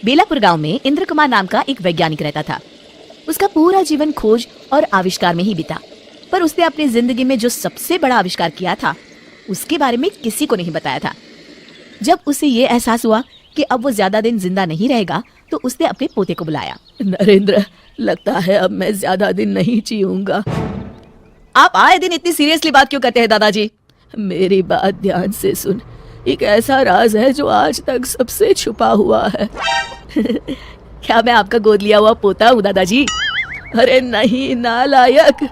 बेलापुर गांव में इंद्र कुमार नाम का एक वैज्ञानिक रहता था। उसका पूरा जीवन खोज और आविष्कार में ही बीता, पर उसने अपनी जिंदगी में जो सबसे बड़ा आविष्कार किया था उसके बारे में किसी को नहीं बताया था। जब उसे ये एहसास हुआ कि अब वो ज्यादा दिन जिंदा नहीं रहेगा तो उसने अपने पोते को बुलाया। नरेंद्र, लगता है अब मैं ज्यादा दिन नहीं जीऊंगा। आप आए दिन इतनी सीरियसली बात क्यों करते हैं दादाजी? मेरी बात ध्यान से सुन। एक ऐसा राज है जो आज तक सबसे छुपा हुआ है। क्या मैं आपका गोद लिया हुआ पोता हूँ दादाजी? अरे नहीं नालायक,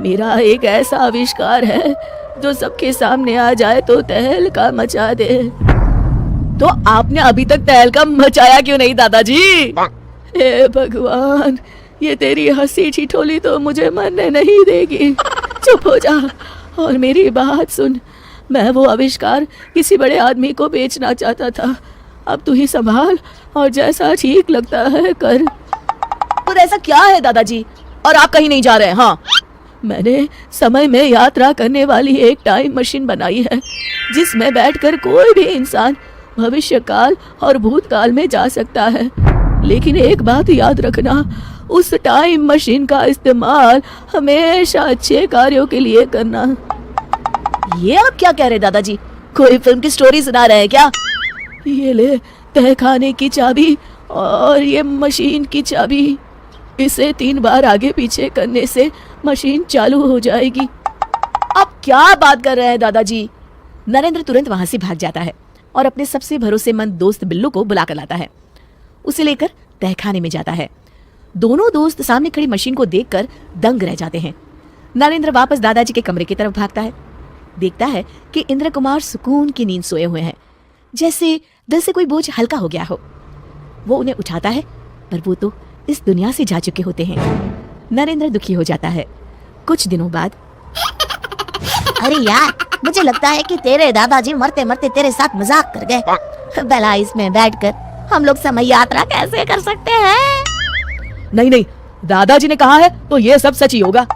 मेरा एक ऐसा आविष्कार है जो सबके सामने आ जाए तो तहलका मचा दे। तो आपने अभी तक तहलका मचाया क्यों नहीं दादाजी? हे भगवान, ये तेरी हंसी ठिठोली तो मुझे मरने नहीं देगी। चुप हो जा और मेरी बात सुन। मैं वो आविष्कार किसी बड़े आदमी को बेचना चाहता था। अब तू ही संभाल और जैसा ठीक लगता है कर। पर ऐसा क्या है दादाजी? और आप कहीं नहीं जा रहे हैं? हाँ, मैंने समय में यात्रा करने वाली एक टाइम मशीन बनाई है जिसमें बैठकर कोई भी इंसान भविष्य काल और भूतकाल में जा सकता है। लेकिन एक बात याद रखना, उस टाइम मशीन का इस्तेमाल हमेशा अच्छे कार्यों के लिए करना। ये आप क्या कह रहे हैं दादाजी? कोई फिल्म की स्टोरी सुना रहे हैं क्या? ये ले तहखाने की चाबी और ये मशीन की चाबी। इसे 3 बार आगे पीछे करने से मशीन चालू हो जाएगी। आप क्या बात कर रहे हैं दादाजी? नरेंद्र तुरंत वहां से भाग जाता है और अपने सबसे भरोसेमंद दोस्त बिल्लू को बुला कर लाता है। उसे लेकर तहखाने में जाता है। दोनों दोस्त सामने खड़ी मशीन को देखकर दंग रह जाते हैं। नरेंद्र वापस दादाजी के कमरे की तरफ भागता है। देखता है कि इंद्र कुमार सुकून की नींद सोए हुए हैं, जैसे दिल से कोई बोझ हल्का हो गया हो। वो उन्हें उठाता है, पर वो तो इस दुनिया से जा चुके होते हैं। नरेंद्र दुखी हो जाता है। कुछ दिनों बाद, अरे यार, मुझे लगता है कि तेरे दादाजी मरते मरते तेरे साथ मजाक कर गए। भला इसमें बैठकर हम लोग समय यात्रा कैसे कर सकते हैं? नहीं नहीं, दादाजी ने कहा है तो ये सब सच ही होगा।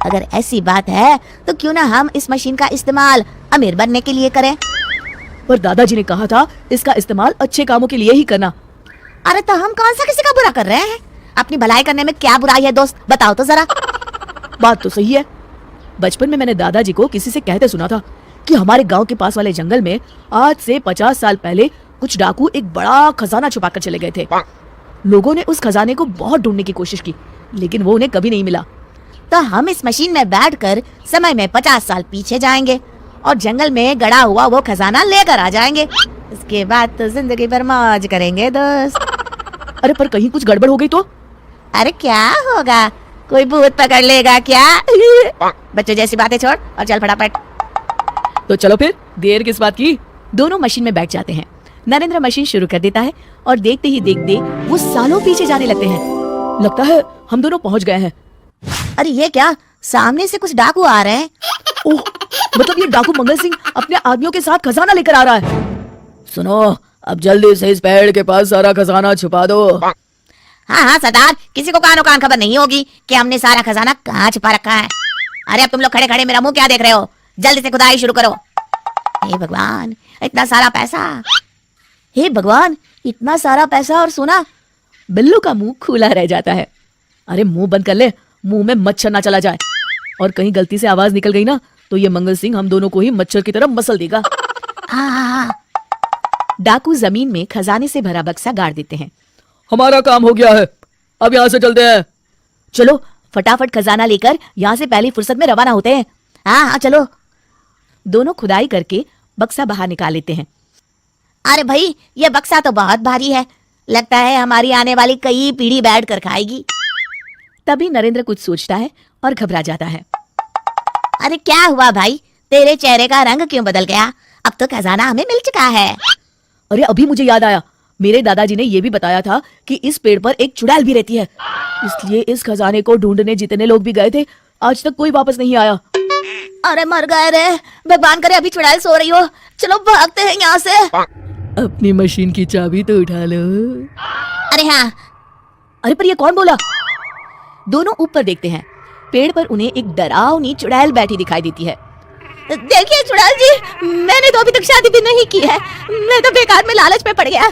अगर ऐसी बात है तो क्यों ना हम इस मशीन का इस्तेमाल अमीर बनने के लिए करें? पर दादाजी ने कहा था इसका इस्तेमाल अच्छे कामों के लिए ही करना। अरे तो हम कौन सा किसी का बुरा कर रहे हैं? अपनी भलाई करने में क्या बुराई है दोस्त, बताओ तो जरा। बात तो सही है। बचपन में मैंने दादाजी को किसी से कहते सुना था कि हमारे गांव के पास वाले जंगल में आज से 50 साल पहले कुछ डाकू एक बड़ा खजाना छुपा कर चले गए थे। लोगों ने उस खजाने को बहुत ढूंढने की कोशिश की, लेकिन वो उन्हें कभी नहीं मिला। तो हम इस मशीन में बैठकर समय में 50 साल पीछे जाएंगे और जंगल में गड़ा हुआ वो खजाना लेकर आ जाएंगे। इसके बाद तो जिंदगी भर मौज करेंगे दोस्त। अरे पर कहीं कुछ गड़बड़ हो गई तो? अरे क्या होगा, कोई भूत पकड़ लेगा क्या? बच्चों जैसी बातें छोड़ और चल फटाफट। तो चलो फिर, देर किस बात की? दोनों मशीन में बैठ जाते हैं। नरेंद्र मशीन शुरू कर देता है और देखते ही देखते वो सालों पीछे जाने लगते हैं। लगता है हम दोनों पहुंच गए हैं। अरे ये क्या, सामने से कुछ डाकू आ रहे हैं। ओह, मतलब ये डाकू मंगल सिंह अपने आदमियों के साथ खजाना लेकर आ रहा है। सुनो, अब जल्दी से इस पेड़ के पास सारा खजाना छुपा दो। हाँ सरदार, किसी को कानो कान खबर नहीं होगी कि हमने सारा खजाना कहाँ छुपा रखा है। अरे अब तुम लोग खड़े खड़े मेरा मुंह क्या देख रहे हो? जल्दी से खुदाई शुरू करो। हे भगवान, इतना सारा पैसा! हे भगवान, इतना सारा पैसा और सोना! बिल्लू का मुंह खुला रह जाता है। अरे मुंह बंद कर ले, मुंह में मच्छर ना चला जाए, और कहीं गलती से आवाज निकल गई ना तो ये मंगल सिंह हम दोनों को ही मच्छर की तरह मसल देगा। हाँ। डाकू जमीन में खजाने से भरा बक्सा गाड़ देते हैं। हमारा काम हो गया है, अब यहाँ से चलते हैं। चलो फटाफट खजाना लेकर यहाँ से पहली फुर्सत में रवाना होते हैं। हाँ चलो। दोनों खुदाई करके बक्सा बाहर निकाल लेते हैं। अरे भाई, ये बक्सा तो बहुत भारी है, लगता है हमारी आने वाली कई पीढ़ी बैठ कर खाएगी। तभी नरेंद्र कुछ सोचता है और घबरा जाता है। अरे क्या हुआ भाई, तेरे चेहरे का रंग क्यों बदल गया? अब तो खजाना हमें मिल चुका है। अरे अभी मुझे याद आया, मेरे दादाजी ने ये भी बताया था कि इस पेड़ पर एक चुड़ैल भी रहती है, इसलिए इस खजाने को ढूंढने जितने लोग भी गए थे आज तक कोई वापस नहीं आया। अरे मर गए रे, भगवान करे अभी चुड़ैल सो रही हो। चलो भागते हैं यहाँ से। अपनी मशीन की चाबी तो उठा लो। अरे हाँ। अरे पर ये कौन बोला? दोनों ऊपर देखते हैं। पेड़ पर उन्हें एक डरावनी चुड़ैल बैठी दिखाई देती है। देखिए चुड़ैल जी, मैंने तो अभी तक शादी भी नहीं की है। मैं तो बेकार में लालच में पड़ गया।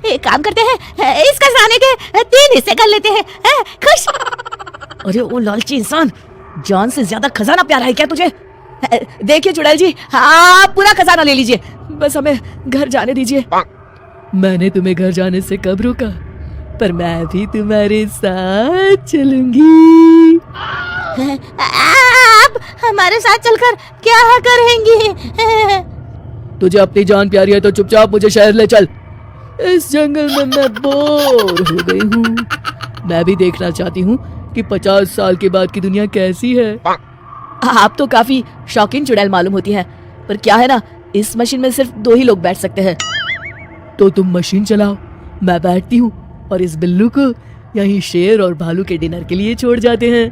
एक काम करते हैं, इस खजाने के 3 हिस्से कर लेते हैं। खुश? अरे ओ लालची इंसान, जान से ज्यादा खजाना प्यारा है क्या तुझे? देखिए चुड़ैल जी, आप पूरा खजाना ले लीजिए, बस हमें घर जाने दीजिए। मैंने तुम्हें घर जाने से कब रोका? पर मैं भी तुम्हारे साथ चलूंगी। आप हमारे साथ चलकर क्या करेंगी? तुझे अपनी जान प्यारी है तो चुपचाप मुझे शहर ले चल। इस जंगल में मैं बोर हो गई हूँ। मैं भी देखना चाहती हूँ कि 50 साल के बाद की दुनिया कैसी है। आप तो काफी शौकीन चुड़ैल मालूम होती है, पर क्या है ना, इस मशीन में सिर्फ 2 ही लोग बैठ सकते हैं। तो तुम मशीन चलाओ, मैं बैठती हूँ और इस बिल्लू को यहीं शेर और भालू के डिनर के लिए छोड़ जाते हैं।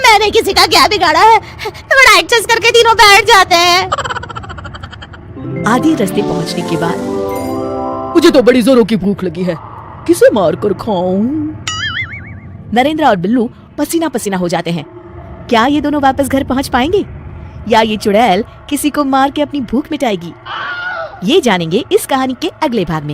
मैंने किसी का क्या बिगाड़ा है? थोड़ा एडजस्ट करके तीनों बैठ जाते हैं। आधे रास्ते पहुंचने के बाद मुझे तो बड़ी जोरों की भूख लगी है, किसे मार कर खाऊं? नरेंद्र और बिल्लू पसीना पसीना हो जाते हैं। क्या ये दोनों वापस घर पहुंच पाएंगे, या ये चुड़ैल किसी को मार के अपनी भूख मिटाएगी? ये जानेंगे इस कहानी के अगले भाग में।